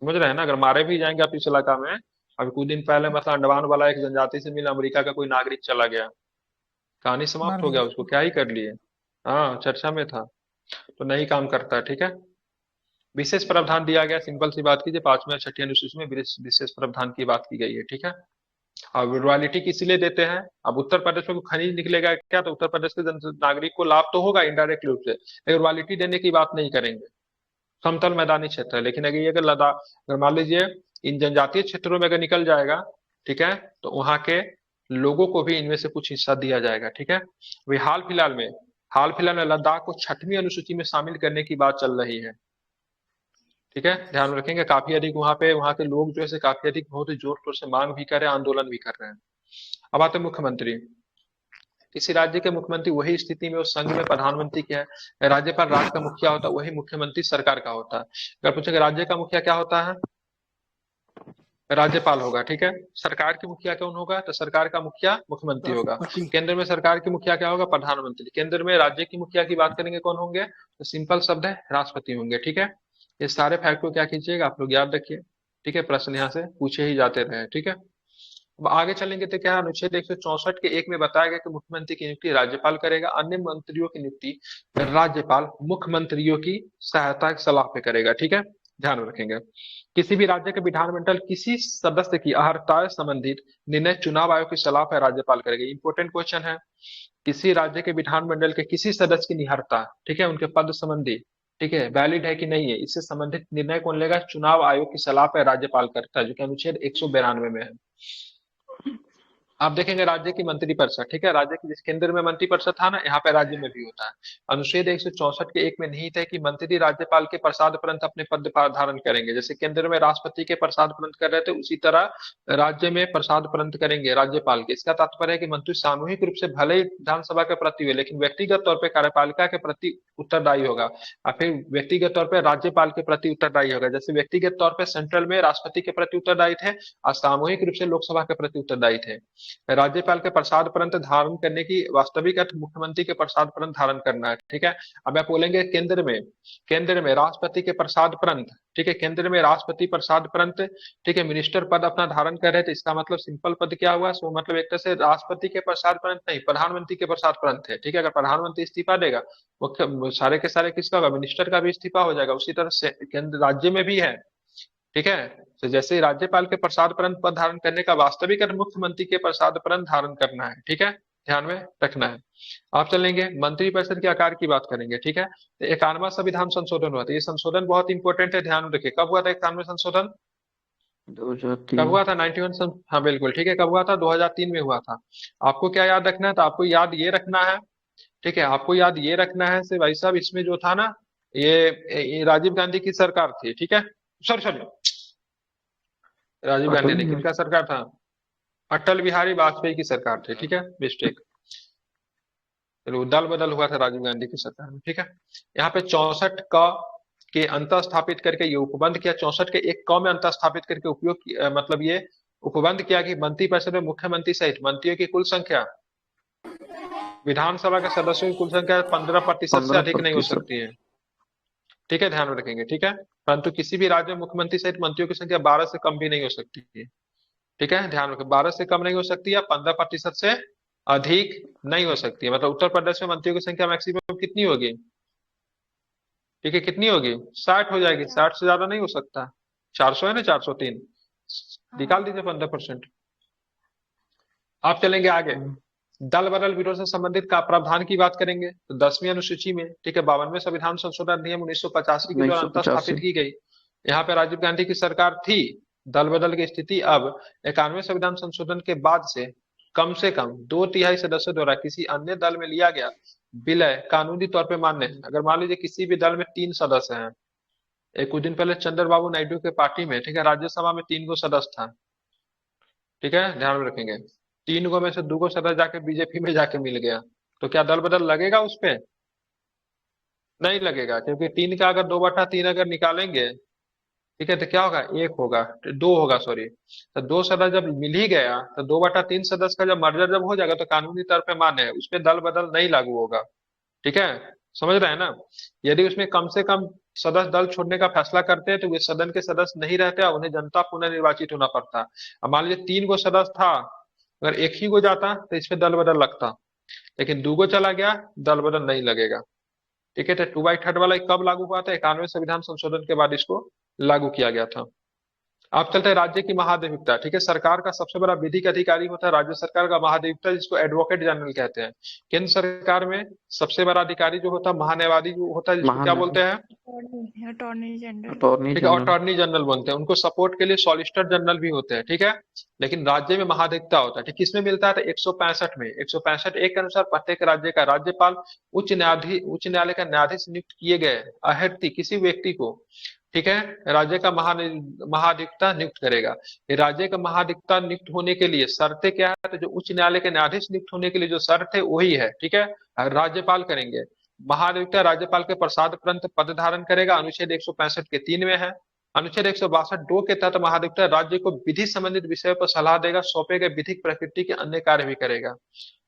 समझ रहे हैं ना। अगर मारे भी जाएंगे आप इस इलाका में, अभी कुछ दिन पहले मतलब अंडमान वाला एक जनजाति से मिला, अमेरिका का कोई नागरिक चला गया, कहानी समाप्त मार हो दिया गया, उसको उसको। क्या ही कर लिए। हाँ, चर्चा में था, तो नहीं काम करता है, ठीक है। विशेष प्रावधान दिया गया, सिंपल सी बात कीजिए, 5वीं और 6वीं अनुसूची में विशेष प्रावधान की बात की गई है, ठीक है। अब रॉयल्टी किस लिए देते हैं, अब उत्तर प्रदेश में कोई खनिज निकलेगा क्या, तो उत्तर प्रदेश के नागरिक को लाभ तो होगा इनडायरेक्ट रूप से, लेकिन रॉयल्टी देने की बात नहीं करेंगे। समतल मैदानी क्षेत्र है, लेकिन अगर ये अगर लद्दाख, अगर मान लीजिए इन जनजातीय क्षेत्रों में अगर निकल जाएगा, ठीक है, तो वहां के लोगों को भी इनमें से कुछ हिस्सा दिया जाएगा, ठीक है। वही हाल फिलहाल में लद्दाख को 6वीं अनुसूची में शामिल करने की बात चल रही है, ठीक है, ध्यान में रखेंगे। काफी अधिक वहां पे वहां के लोग जो है काफी अधिक बहुत ही जोर शोर से मांग भी कर रहे हैं, आंदोलन भी कर रहे हैं। अब आते हैं मुख्यमंत्री। किसी राज्य के मुख्यमंत्री वही स्थिति में उस संघ में प्रधानमंत्री क्या है, राज्यपाल राज्य का मुखिया होता है, वही मुख्यमंत्री सरकार का होता है। अगर पूछेगा राज्य का मुखिया क्या होता है, राज्यपाल होगा। ठीक है, सरकार की मुखिया कौन होगा, तो सरकार का मुखिया मुख्यमंत्री होगा। राष्ट्रपति। केंद्र में सरकार की मुखिया क्या होगा, प्रधानमंत्री। केंद्र में राज्य की मुखिया की बात करेंगे कौन होंगे, तो सिंपल शब्द है राष्ट्रपति होंगे। ठीक है, ये सारे फैक्ट को क्या कीजिएगा आप लोग याद रखिए। ठीक है, प्रश्न यहाँ से पूछे ही जाते रहे। ठीक है, अब आगे चलेंगे तो क्या है, अनुच्छेद 164 के 1 में बताया गया कि मुख्यमंत्री की नियुक्ति राज्यपाल करेगा, अन्य मंत्रियों की नियुक्ति राज्यपाल मुख्यमंत्रियों की सहायता सलाह पे करेगा। ठीक है, ध्यान में रखेंगे। किसी भी राज्य के विधानमंडल किसी सदस्य की अहर्ता से संबंधित निर्णय चुनाव आयोग की सलाह पर राज्यपाल करेगा। इंपॉर्टेंट क्वेश्चन है, किसी राज्य के विधानमंडल के किसी सदस्य की निहरता, ठीक है, उनके पद संबंधी, ठीक है, वैलिड है कि नहीं है, इससे संबंधित निर्णय कौन लेगा, चुनाव आयोग की सलाह पर राज्यपाल करता है, जो कि अनुच्छेद 192 में है। आप देखेंगे राज्य की मंत्रिपरिषद, ठीक है, राज्य की जिस केंद्र में मंत्रिपरिषद था ना, यहाँ पे राज्य में भी होता है। अनुच्छेद 164 के 1 में निहित है कि मंत्री राज्यपाल के प्रसाद परंत अपने पद धारण करेंगे। जैसे केंद्र में राष्ट्रपति के प्रसाद परंत कर रहे थे, उसी तरह राज्य में प्रसाद परंत करेंगे राज्यपाल के। इसका तात्पर्य है कि मंत्री सामूहिक रूप से भले ही विधानसभा के प्रति हुए, लेकिन व्यक्तिगत तौर पर कार्यपालिका के प्रति उत्तरदायी होगा, और फिर व्यक्तिगत तौर पर राज्यपाल के प्रति उत्तरदायी होगा। जैसे व्यक्तिगत तौर पर सेंट्रल में राष्ट्रपति के प्रति उत्तरदायी थे, और सामूहिक रूप से लोकसभा के प्रति उत्तरदायी थे। राज्यपाल के प्रसाद परंत धारण करने की वास्तविक अर्थ मुख्यमंत्री के प्रसाद परंत धारण करना है। ठीक है, अब आप बोलेंगे केंद्र में राष्ट्रपति के प्रसाद परंत, ठीक है, केंद्र में राष्ट्रपति प्रसाद परंत, ठीक है, मिनिस्टर पद अपना धारण कर रहे थे। इसका मतलब सिंपल पद क्या हुआ, सो मतलब एक तरह से राष्ट्रपति के प्रसाद परंत नहीं, प्रधानमंत्री के प्रसाद परंत है। ठीक है, अगर प्रधानमंत्री इस्तीफा देगा, मुख्य सारे के सारे किसका होगा, मिनिस्टर का भी इस्तीफा हो जाएगा। उसी तरह से केंद्र राज्य में भी है। ठीक है, तो जैसे ही राज्यपाल के प्रसाद परंत पद धारण करने का वास्तविक अर्थ मुख्यमंत्री के प्रसाद परंत धारण करना है। ठीक है, ध्यान में रखना है। आप चलेंगे मंत्रिपरिषद के आकार की बात करेंगे। ठीक है, तो 91वां संविधान संशोधन हुआ था। ये संशोधन बहुत इंपॉर्टेंट है, ध्यान रखिए। कब हुआ था 91वां संशोधन, 2003। कब हुआ था 91? हाँ बिल्कुल ठीक है, कब हुआ था, 2003 में हुआ था। आपको क्या याद रखना है, तो आपको याद ये रखना है, ठीक है, आपको याद ये रखना है से भाई साहब, इसमें जो था ना, ये राजीव गांधी की सरकार थी। ठीक है, सॉरी राजीव गांधी नहीं, किनका सरकार था, अटल बिहारी वाजपेयी की सरकार थी। ठीक है, मिस्टेक, चलो दल बदल हुआ था राजीव गांधी की सरकार में। ठीक है, यहाँ पे 64 क के अंतर स्थापित करके ये उपबंध किया, 64 के 1 क में अंतर स्थापित करके उपयोग मतलब ये उपबंध किया कि मंत्रिपरिषद में मुख्यमंत्री सहित मंत्रियों की कुल संख्या, विधानसभा के सदस्यों की कुल संख्या 15% से अधिक नहीं हो सकती है। ठीक है, ध्यान में रखेंगे। ठीक है, परंतु किसी भी राज्य में मुख्यमंत्री सहित मंत्रियों की संख्या 12 से कम भी नहीं हो सकती है। ठीक है, ध्यान रखें, 12 से कम नहीं हो सकती है, 15% से अधिक नहीं हो सकती है। मतलब उत्तर प्रदेश में मंत्रियों की संख्या मैक्सिमम कितनी होगी, ठीक है, कितनी होगी, 60 हो जाएगी, 60 से ज्यादा नहीं हो सकता। 400 है ना, 403 निकाल दीजिए 15%। आप चलेंगे आगे, दल बदल विरोध से संबंधित का प्रावधान की बात करेंगे तो 10वीं अनुसूची में, ठीक है, 52वें संविधान संशोधन अधिनियम 1985 के द्वारा अंतर स्थापित की गई। यहाँ पे राजीव गांधी की सरकार थी। दल बदल की स्थिति अब 91वें संविधान संशोधन के बाद से कम 2/3 सदस्यों द्वारा किसी अन्य दल में लिया गया विलय कानूनी तौर पे मान्य है। अगर मान लीजिए किसी भी दल में 3 सदस्य हैं, एक कुछ दिन पहले चंद्रबाबू नायडू के पार्टी में, ठीक है, राज्यसभा में 3 गो सदस्य था। ठीक है, ध्यान में रखेंगे, 3 गो में से 2 गो सदस्य जाके बीजेपी में जाके मिल गया, तो क्या दल बदल लगेगा उस पे, नहीं लगेगा, क्योंकि 3 का अगर 2/3 अगर निकालेंगे, ठीक है, तो क्या होगा, 1 होगा, 2 होगा, सॉरी, तो 2 सदस्य जब मिल ही गया, तो 2/3 सदस्य का जब मर्जर जब हो जाएगा तो कानूनी तौर पे मान्य है, उसपे दल बदल नहीं लागू होगा। ठीक है, समझ रहे हैं ना। यदि उसमें कम से कम सदस्य दल छोड़ने का फैसला करते हैं तो वे सदन के सदस्य नहीं रहते, उन्हें जनता पुनर्निर्वाचित होना पड़ता। अब मान लीजिए 3 गो सदस्य था, अगर 1 ही गो जाता तो इसपे दल बदल लगता, लेकिन 2 गो चला गया, दल बदल नहीं लगेगा। ठीक है, तो 2/3 वाला कब लागू हुआ था, 91वें संविधान संशोधन के बाद इसको लागू किया गया था। आप चलते हैं राज्य की महाधिवक्ता। ठीक है, सरकार का सबसे बड़ा विधिक अधिकारी होता है राज्य सरकार का महाधिवक्ता, जिसको एडवोकेट जनरल कहते हैं। केंद्र सरकार में सबसे बड़ा अधिकारी जो होता है महान्यायवादी जो होता है, जिसको क्या बोलते हैं, अटॉर्नी जनरल। ठीक है, अटॉर्नी जनरल बोलते हैं। उनको सपोर्ट के लिए सॉलिसिटर जनरल भी होते हैं। ठीक है, लेकिन राज्य में महाधिवक्ता होता है। ठीक, किसमें मिलता है, तो 165 में, 165 एक के अनुसार प्रत्येक राज्य का राज्यपाल उच्च न्यायालय का न्यायाधीश नियुक्त किए गए अभ्यर्थी किसी व्यक्ति को ठीक है, राज्य का महाधिवक्ता नियुक्त करेगा। ये राज्य का महाधिवक्ता नियुक्त होने के लिए शर्तें क्या है, तो जो उच्च न्यायालय के न्यायाधीश नियुक्त होने के लिए जो शर्त है वही है, ठीक है, राज्यपाल करेंगे। महाधिवक्ता राज्यपाल के प्रसाद उपरांत पद धारण करेगा, अनुच्छेद 165 के 3 में है। अनुच्छेद 162 2 के तहत महाधिवक्ता राज्य को विधि संबंधित विषय पर सलाह देगा, सौंपे गए विधिक प्रकृति के अन्य कार्य भी करेगा।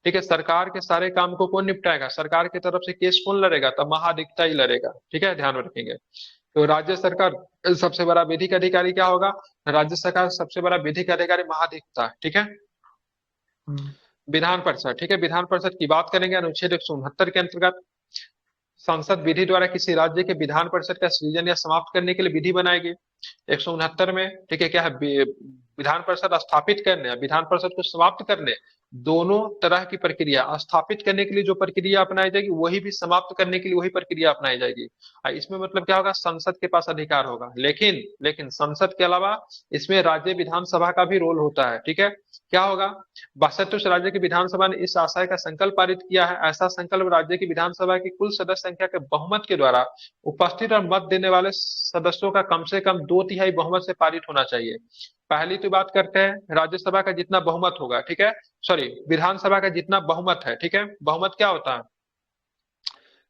ठीक है, सरकार के सारे काम को कौन निपटाएगा, सरकार की तरफ से केस कौन लड़ेगा, तो महाधिवक्ता ही लड़ेगा। ठीक है, ध्यान में रखेंगे। तो राज्य सरकार सबसे बड़ा विधिक अधिकारी क्या होगा, राज्य सरकार सबसे बड़ा विधिक अधिकारी महाधिवक्ता, ठीक है। विधान परिषद, ठीक है, विधान परिषद की बात करेंगे अनुच्छेद 169 के अंतर्गत संसद विधि द्वारा किसी राज्य के विधान परिषद का सृजन या समाप्त करने के लिए विधि बनाएगी। 169 में, ठीक है, क्या है, विधान परिषद स्थापित करने या विधान परिषद को समाप्त करने, दोनों तरह की प्रक्रिया, स्थापित करने के लिए जो प्रक्रिया अपनाई जाएगी वही भी समाप्त करने के लिए वही प्रक्रिया अपनाई जाएगी। इसमें मतलब क्या होगा, संसद के पास अधिकार होगा, लेकिन लेकिन संसद के अलावा इसमें राज्य विधानसभा का भी रोल होता है। ठीक है, क्या होगा, 62 राज्य की विधानसभा ने इस आशय का संकल्प पारित किया है। ऐसा संकल्प राज्य की विधानसभा की कुल सदस्य संख्या के बहुमत के द्वारा उपस्थित और मत देने वाले सदस्यों का कम से कम 2/3 बहुमत से पारित होना चाहिए। पहली तो बात करते हैं राज्यसभा का जितना बहुमत होगा, ठीक है, सॉरी, विधानसभा का जितना बहुमत है, ठीक है, बहुमत क्या होता है,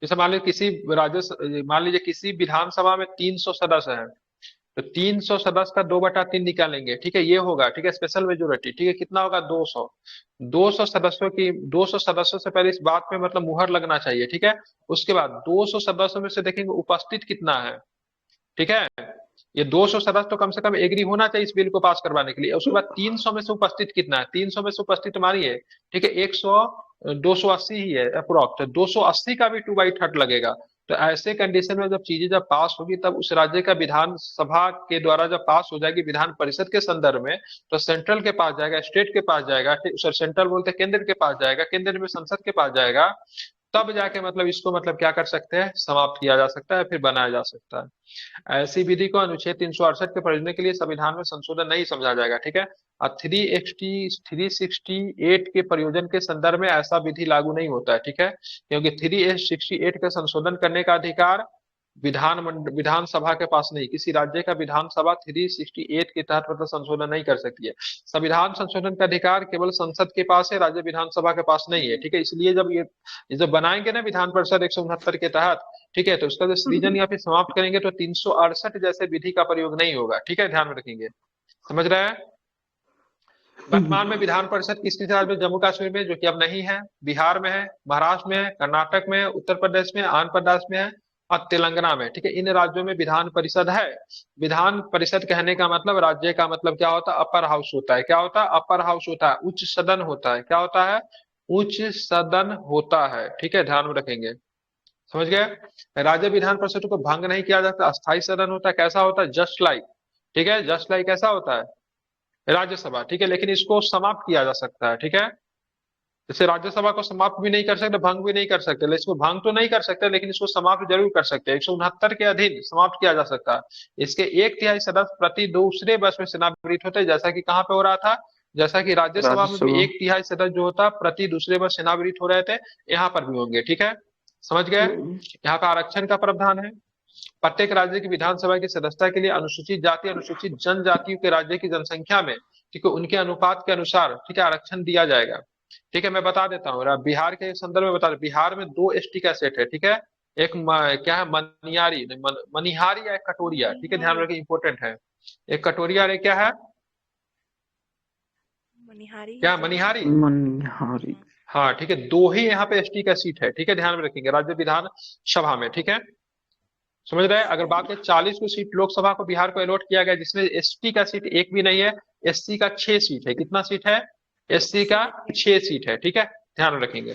जैसे मान लीजिए किसी विधानसभा में 300 सदस्य हैं, तो 300 सदस्य का 2/3 निकालेंगे, ठीक है, ये होगा, ठीक है, स्पेशल मेजोरिटी, ठीक है, कितना होगा, 200। 200 सदस्यों से पहले इस बात पे मतलब मुहर लगना चाहिए, ठीक है। उसके बाद 200 सदस्यों में से देखेंगे उपस्थित कितना है, ठीक है, ये 200 सदस्य तो कम से कम एग्री होना चाहिए इस बिल को पास करवाने के लिए। उसके बाद 300 में से उपस्थित कितना है, 300 में से उपस्थित मानिए, ठीक है, 280 ही है अप्रोक्स, तो 280 का भी 2/3 लगेगा। तो ऐसे कंडीशन में जब चीजें जब पास होगी तब उस राज्य का विधानसभा के द्वारा जब पास हो जाएगी विधान परिषद के संदर्भ में, तो सेंट्रल के पास जाएगा, स्टेट के पास जाएगा, सेंट्रल बोलते केंद्र के पास जाएगा, केंद्र में संसद के पास जाएगा, तब जाके मतलब इसको मतलब क्या कर सकते हैं, समाप्त किया जा सकता है, फिर बनाया जा सकता है। ऐसी विधि को अनुच्छेद 368 के प्रयोजन के लिए संविधान में संशोधन नहीं समझा जाएगा। ठीक है, और 368 के प्रयोजन के संदर्भ में ऐसा विधि लागू नहीं होता है। ठीक है, क्योंकि 368 का संशोधन करने का अधिकार विधानसभा के पास नहीं, किसी राज्य का विधानसभा 368 के तहत मतलब संशोधन नहीं कर सकती है। संविधान संशोधन का अधिकार केवल संसद के पास है, राज्य विधानसभा के पास नहीं है। ठीक है, इसलिए जब बनाएंगे ना विधान परिषद 169 के तहत, ठीक है, तो उसका जो सृजन या फिर समाप्त करेंगे तो 368 जैसे विधि का प्रयोग नहीं होगा। ठीक है, ध्यान में रखेंगे, समझ रहे हैं। वर्तमान में विधान परिषद किस राज्य में, जम्मू कश्मीर में, जो कि अब नहीं है, बिहार में है, महाराष्ट्र में है, कर्नाटक में है, उत्तर प्रदेश में, आंध्र प्रदेश में है और तेलंगाना में। ठीक है, इन राज्यों में विधान परिषद है। विधान परिषद कहने का मतलब, राज्य का मतलब क्या होता है, अपर हाउस होता है। क्या होता है, अपर हाउस होता है, उच्च सदन होता है। क्या होता है, उच्च सदन होता है। ठीक है, ध्यान में रखेंगे, समझ गए। राज्य विधान परिषद को भंग नहीं किया जाता, अस्थायी सदन होता है। कैसा होता है, जस्ट लाइक, ठीक है, जस्ट लाइक ऐसा होता है राज्यसभा। ठीक है, लेकिन इसको समाप्त किया जा सकता है। ठीक है, जैसे राज्यसभा को समाप्त भी नहीं कर सकते, भंग भी नहीं कर सकते, लेकिन इसको भंग तो नहीं कर सकते, लेकिन इसको समाप्त जरूर कर सकते हैं। 169 के अधीन समाप्त किया जा सकता है। इसके 1/3 सदस्य प्रति दूसरे वर्ष में सेनावृत होते हैं, जैसा कि कहाँ पे हो रहा था, जैसा कि राज्यसभा में भी 1/3 सदस्य जो होता प्रति दूसरे वर्ष सेनावृत हो रहे थे, यहाँ पर भी होंगे। ठीक है, समझ गए। यहाँ का आरक्षण का प्रावधान है। प्रत्येक राज्य की विधानसभा की सदस्यता के लिए अनुसूचित जाति, अनुसूचित जनजातियों के राज्य की जनसंख्या में, ठीक है, उनके अनुपात के अनुसार, ठीक है, आरक्षण दिया जाएगा। ठीक है, मैं बता देता हूँ, बिहार के संदर्भ में बता दें, बिहार में 2 एसटी का सेट है। ठीक है, एक क्या है, मनिहारी या एक कटोरिया। ठीक है, ध्यान रखिए, इंपॉर्टेंट है। एक कटोरिया और एक क्या है, मनिहारी, क्या मनिहारी, हाँ, ठीक है, 2 ही यहाँ पे एसटी का सीट है। ठीक है, ध्यान में रखेंगे, राज्य विधान सभा में। ठीक है, समझ रहे हैं। अगर बात करें 40 को सीट लोकसभा को बिहार को अलॉट किया गया, जिसमें एसटी का सीट एक भी नहीं है, एससी का 6 सीट है। कितना सीट है, एससी का 6 सीट है। ठीक है, ध्यान में रखेंगे।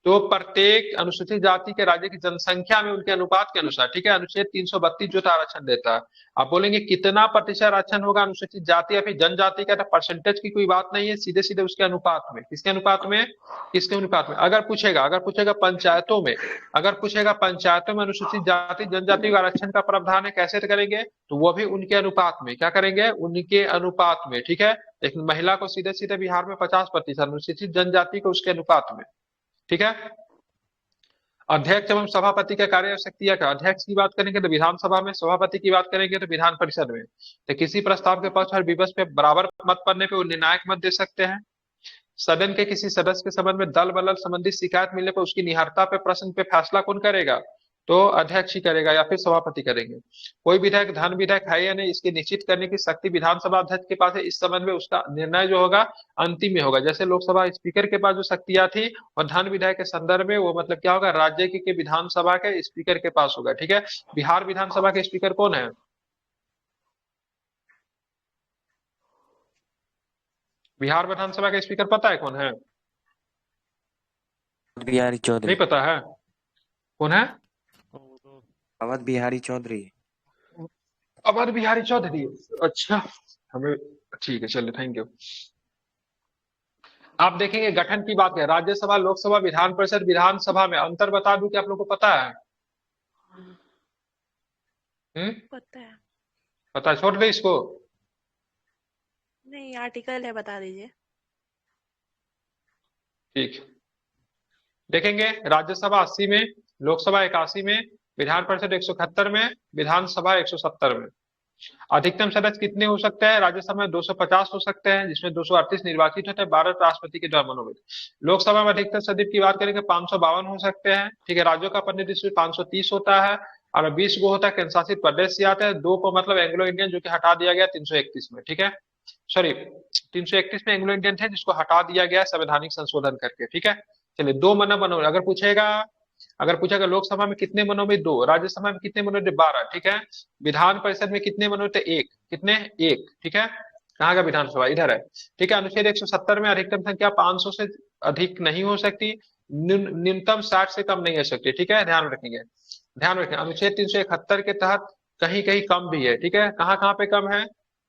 तो प्रत्येक अनुसूचित जाति के राज्य की जनसंख्या में उनके अनुपात के अनुसार, ठीक है, अनुच्छेद 332 जो था आरक्षण देता है। आप बोलेंगे कितना प्रतिशत आरक्षण होगा अनुसूचित जाति या फिर जनजाति का, तो परसेंटेज की कोई बात नहीं है, सीधे सीधे उसके अनुपात में। किसके अनुपात में, किसके अनुपात में। अगर पूछेगा पंचायतों में, पंचायतों में अनुसूचित जाति जनजाति का आरक्षण का प्रावधान है, कैसे करेंगे, तो वो भी उनके अनुपात में। क्या करेंगे, उनके अनुपात में। ठीक है, लेकिन महिला को सीधे सीधे बिहार में 50%, अनुसूचित जनजाति को उसके अनुपात में। ठीक है, अध्यक्ष एवं सभापति का कार्य और शक्तियां का, अध्यक्ष की बात करेंगे तो विधानसभा में, सभापति की बात करेंगे तो विधान परिषद में। तो किसी प्रस्ताव के पक्ष और विपक्ष पे बराबर मत पड़ने पे वो निर्णायक मत दे सकते हैं। सदन के किसी सदस्य के संबंध में दल बदल संबंधी शिकायत मिलने पर उसकी निहारता पे प्रश्न पे फैसला कौन करेगा? तो अध्यक्ष ही करेगा या फिर सभापति करेंगे। कोई विधायक धन विधायक है या नहीं, इसकी निश्चित करने की शक्ति विधानसभा अध्यक्ष के पास है। इस संबंध में उसका निर्णय जो होगा अंतिम में होगा। जैसे लोकसभा स्पीकर के पास जो शक्तियां थी और धन विधायक के संदर्भ में, वो मतलब क्या होगा, राज्य के विधानसभा के स्पीकर के पास होगा। ठीक है, बिहार विधानसभा के स्पीकर कौन है? बिहार विधानसभा के स्पीकर पता है कौन है? बिहारी चौधरी। नहीं पता है? कौन है? अवध बिहारी चौधरी। अवध बिहारी चौधरी। अच्छा, हमें ठीक है, चलिए, थैंक यू। आप देखेंगे गठन की बात करें, राज्यसभा, लोकसभा, विधान परिषद, विधानसभा में अंतर बता दूं कि आप लोग को पता है? पता है। पता है, छोड़ दे इसको। नहीं, आर्टिकल है, बता दीजिए। ठीक, देखेंगे राज्यसभा 80 में, लोकसभा 81 में, विधान परिषद 171 में, विधानसभा 170 में। अधिकतम सदस्य कितने हो सकते हैं? राज्यसभा में 250 हो सकते हैं, जिसमें 238 निर्वाचित होते हैं, 12 राष्ट्रपति के द्वारा मनोनीत। लोकसभा में अधिकतम सदस्य की बात करेंगे 552 हो सकते हैं। ठीक है, राज्यों का प्रतिनिधित्व 530 होता है और 20 गो होता है केंद्र शासित प्रदेश से आते हैं। 2 को मतलब एंग्लो इंडियन, जो कि हटा दिया गया 331 में। ठीक है, सॉरी 331 में एंग्लो इंडियन थे, जिसको हटा दिया गया संवैधानिक संशोधन करके। ठीक है, चलिए, 2 मनोनीत। अगर पूछेगा लोकसभा में कितने मनोनीत? 2। राज्यसभा में कितने मनोनीत? 12। ठीक है, विधान परिषद में कितने मनोनीत? 1। कितने? 1। ठीक है, कहाँ का विधानसभा? इधर है। ठीक है, अनुच्छेद 170 में अधिकतम संख्या 500 से अधिक नहीं हो सकती, न्यूनतम 60 से कम नहीं हो सकती। ठीक है, ध्यान रखेंगे। अनुच्छेद 371 के तहत कहीं कहीं कम भी है। ठीक है, कहाँ कहाँ पे कम है?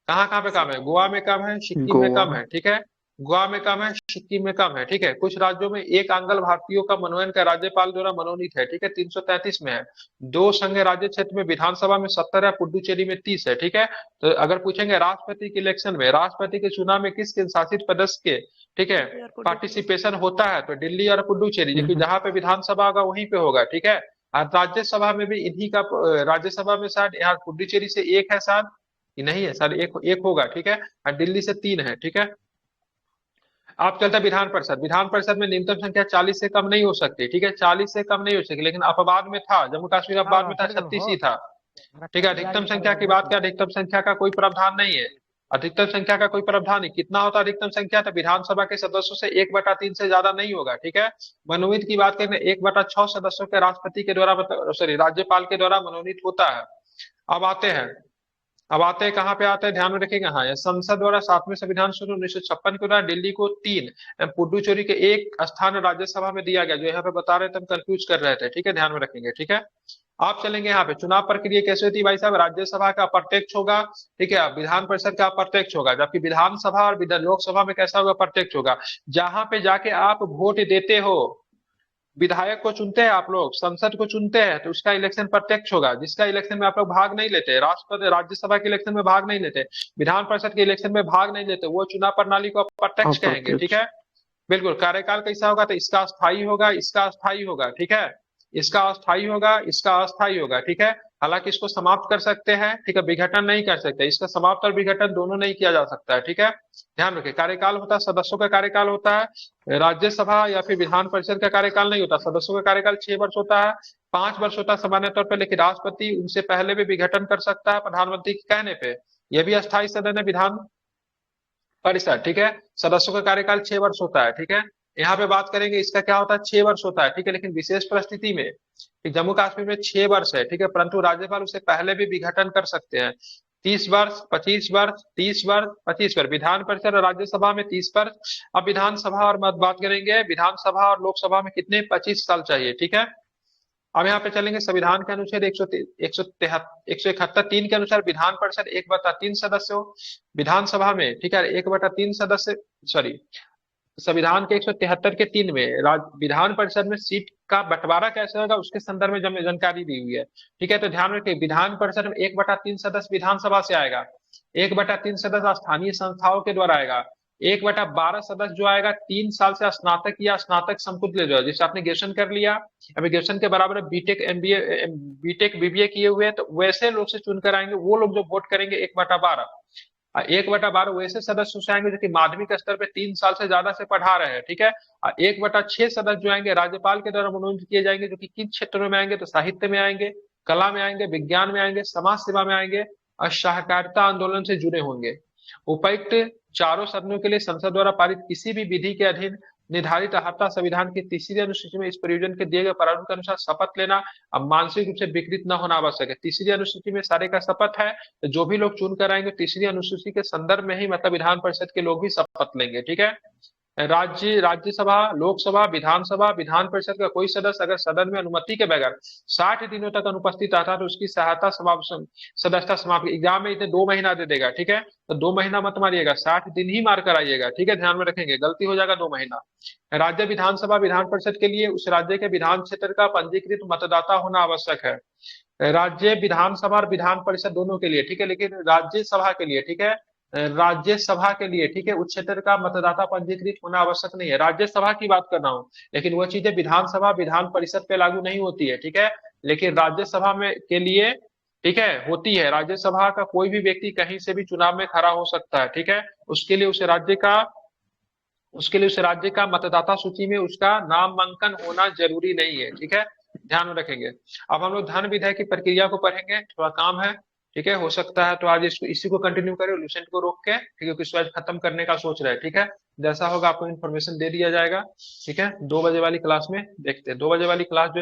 कहाँ कहाँ पे कम है? गोवा में कम है, सिक्किम में कम है। ठीक है, गोवा में कम है, सिक्किम में कम है। ठीक है, कुछ राज्यों में एक आंग्ल भारतीयों का मनोनयन का राज्यपाल द्वारा मनोनीत है। ठीक है, 333 में है। 2 संघ राज्य क्षेत्र में विधानसभा में 70 है, पुडुचेरी में 30 है। ठीक है, तो अगर पूछेंगे राष्ट्रपति के इलेक्शन में, राष्ट्रपति के चुनाव में किस केंद्र शासित प्रदेश के, ठीक है, पार्टिसिपेशन होता है, तो दिल्ली और पुडुचेरी, जो कि जहां पे विधानसभा होगा वहीं पे होगा। ठीक है, और राज्यसभा में भी इन्हीं का, राज्यसभा में शायद यहाँ पुडुचेरी से 1 है, शायद नहीं है, शायद एक होगा। ठीक है, और दिल्ली से 3 है। ठीक है, आप चलते विधान परिषद। विधान परिषद में न्यूनतम संख्या 40 से कम नहीं हो सकती। ठीक है, 40 से कम नहीं हो सकती, लेकिन अपवाद में था, जम्मू कश्मीर अपवाद में था, 36 ही था। ठीक है, अधिकतम संख्या की बात करें, अधिकतम संख्या का कोई प्रावधान नहीं है। अधिकतम संख्या का कोई प्रावधान नहीं। कितना होता है अधिकतम संख्या? तो विधानसभा के सदस्यों से 1/3 से ज्यादा नहीं होगा। ठीक है, मनोनीत की बात करें 1/6 सदस्यों के राष्ट्रपति के द्वारा, सॉरी, राज्यपाल के द्वारा मनोनीत होता है। अब आते हैं कहाँ पे आते हैं, ध्यान में रखिएगा। हाँ, संसद द्वारा 7वें संविधान संशोधन 1956 के द्वारा दिल्ली को 3, पुडुचेरी के 1 स्थान राज्यसभा में दिया गया। जो यहाँ पे बता रहे थे, हम कंफ्यूज कर रहे थे। ठीक है, ध्यान में रखेंगे। ठीक है, आप चलेंगे यहाँ पे, चुनाव प्रक्रिया कैसे होती है भाई साहब? राज्यसभा का अप्रत्यक्ष होगा। ठीक है, विधान परिषद का अप्रत्यक्ष होगा, जबकि विधानसभा और लोकसभा में कैसा होगा? प्रत्यक्ष होगा। जहां पे जाके आप वोट देते हो, विधायक को चुनते हैं आप लोग, संसद को चुनते हैं, तो उसका इलेक्शन प्रत्यक्ष होगा। जिसका इलेक्शन में आप लोग भाग नहीं लेते, राष्ट्रपति राज्यसभा के इलेक्शन में भाग नहीं लेते, विधान परिषद के इलेक्शन में भाग नहीं लेते, वो चुनाव प्रणाली को प्रत्यक्ष कहेंगे। ठीक है, बिल्कुल। कार्यकाल कैसा होगा? तो इसका अस्थायी होगा, इसका अस्थायी होगा। ठीक है, इसका अस्थायी होगा, इसका अस्थायी होगा। ठीक है, हालांकि इसको समाप्त कर सकते हैं। ठीक है, विघटन नहीं कर सकते। इसका समाप्त और विघटन दोनों नहीं किया जा सकता है। ठीक है, ध्यान रखिए। कार्यकाल होता है, सदस्यों का कार्यकाल होता है। राज्यसभा या फिर विधान परिषद का कार्यकाल नहीं होता। सदस्यों का कार्यकाल 6 वर्ष होता है, 5 वर्ष होता है सामान्य तौर पर, लेकिन राष्ट्रपति उनसे पहले भी विघटन कर सकता है प्रधानमंत्री के कहने पे। यह भी अस्थायी सदन है विधान परिषद। ठीक है, सदस्यों का कार्यकाल 6 वर्ष होता है। ठीक है, यहाँ पे बात करेंगे, इसका क्या होता है? 6 वर्ष होता है। ठीक है, लेकिन विशेष परिस्थिति में जम्मू कश्मीर में 6 वर्ष है। ठीक है, परंतु राज्यपाल उसे पहले भी विघटन कर सकते हैं। 30 वर्ष, 25 वर्ष, 30 वर्ष, 25 वर्ष। विधान परिषद और राज्यसभा में 30 वर्ष। अब विधानसभा और मत बात करेंगे, विधानसभा और लोकसभा में कितने? 25 साल चाहिए। ठीक है, अब यहाँ पे चलेंगे संविधान के अनुच्छेद 171(3) के अनुसार विधान परिषद 1/3 सदस्य हो, विधानसभा में, ठीक है, 1/3 सदस्य, सॉरी, संविधान के 173 के 3 में विधान परिषद में सीट का बंटवारा कैसे होगा उसके संदर्भ में जानकारी दी हुई है। ठीक है, तो ध्यान रखिए, विधान परिषद में 1/3 सदस्य विधानसभा से आएगा, 1/3 सदस्य स्थानीय संस्थाओं के द्वारा आएगा, 1/12 सदस्य जो आएगा 3 साल से स्नातक या स्नातक समतुल्य जो है, जैसे आपने ग्रेजुएशन कर लिया, अभी ग्रेजुएशन के बराबर बीटेक एमबीए बीटेक बीबीए किए हुए हैं, तो वैसे लोग से चुनकर आएंगे, वो लोग जो वोट करेंगे 1/12। 1/12 वैसे सदस्य से आएंगे जो कि माध्यमिक स्तर पे 3 साल से ज्यादा से पढ़ा रहे हैं, ठीक है। 1/6 सदस्य जो आएंगे राज्यपाल के द्वारा मनोनीत किए जाएंगे, जो कि किन क्षेत्रों में आएंगे, तो साहित्य में आएंगे, कला में आएंगे, विज्ञान में आएंगे, समाज सेवा में आएंगे और सहकारिता आंदोलन से जुड़े होंगे। उपर्युक्त चारों सदनों के लिए संसद द्वारा पारित किसी भी विधि के अधीन निर्धारित अहर्ता संविधान की तीसरी अनुसूची में इस परियोजन के दिए गए प्रारूप के अनुसार शपथ लेना अब मानसिक रूप से विकृत न होना आवश्यक है। तीसरी अनुसूची में सारे का शपथ है, तो जो भी लोग चुन कर आएंगे तीसरी अनुसूची के संदर्भ में ही मतलब विधान परिषद के लोग भी शपथ लेंगे, ठीक है। राज्यसभा, लोकसभा, विधानसभा, विधान परिषद का कोई सदस्य अगर सदन में अनुमति के बगैर 60 दिनों तक अनुपस्थित आता तो उसकी सदस्यता समाप्त। एग्जाम में इतने 2 महीना दे देगा, ठीक है, तो 2 महीना मत मारिएगा, 60 दिन ही मार कर आइएगा, ठीक है, ध्यान में रखेंगे, गलती हो जाएगा 2 महीना। राज्य विधानसभा विधान परिषद के लिए उस राज्य के विधान क्षेत्र का पंजीकृत मतदाता होना आवश्यक है। राज्य विधानसभा और विधान परिषद दोनों के लिए, ठीक है, लेकिन राज्यसभा के लिए, ठीक है, राज्यसभा के लिए, ठीक है, उस क्षेत्र का मतदाता पंजीकृत होना आवश्यक नहीं है। राज्यसभा की बात कर रहा हूँ, लेकिन वह चीजें विधानसभा विधान परिषद पे लागू नहीं होती है, ठीक है, लेकिन राज्यसभा में के लिए, ठीक है, होती है। राज्यसभा का कोई भी व्यक्ति कहीं से भी चुनाव में खड़ा हो सकता है, ठीक है, उसके लिए उस राज्य का मतदाता सूची में उसका नामांकन होना जरूरी नहीं है, ठीक है, ध्यान में रखेंगे। अब हम लोग धन विधेयक की प्रक्रिया को पढ़ेंगे, थोड़ा काम है, ठीक है, हो सकता है तो आज इसी को कंटिन्यू करें, लुसेंट को रोक के, ठीक है, क्योंकि आज खत्म करने का सोच रहे हैं, ठीक है। जैसा होगा आपको इन्फॉर्मेशन दे दिया जाएगा, ठीक है। 2 बजे वाली क्लास में देखते हैं, 2 बजे वाली क्लास जो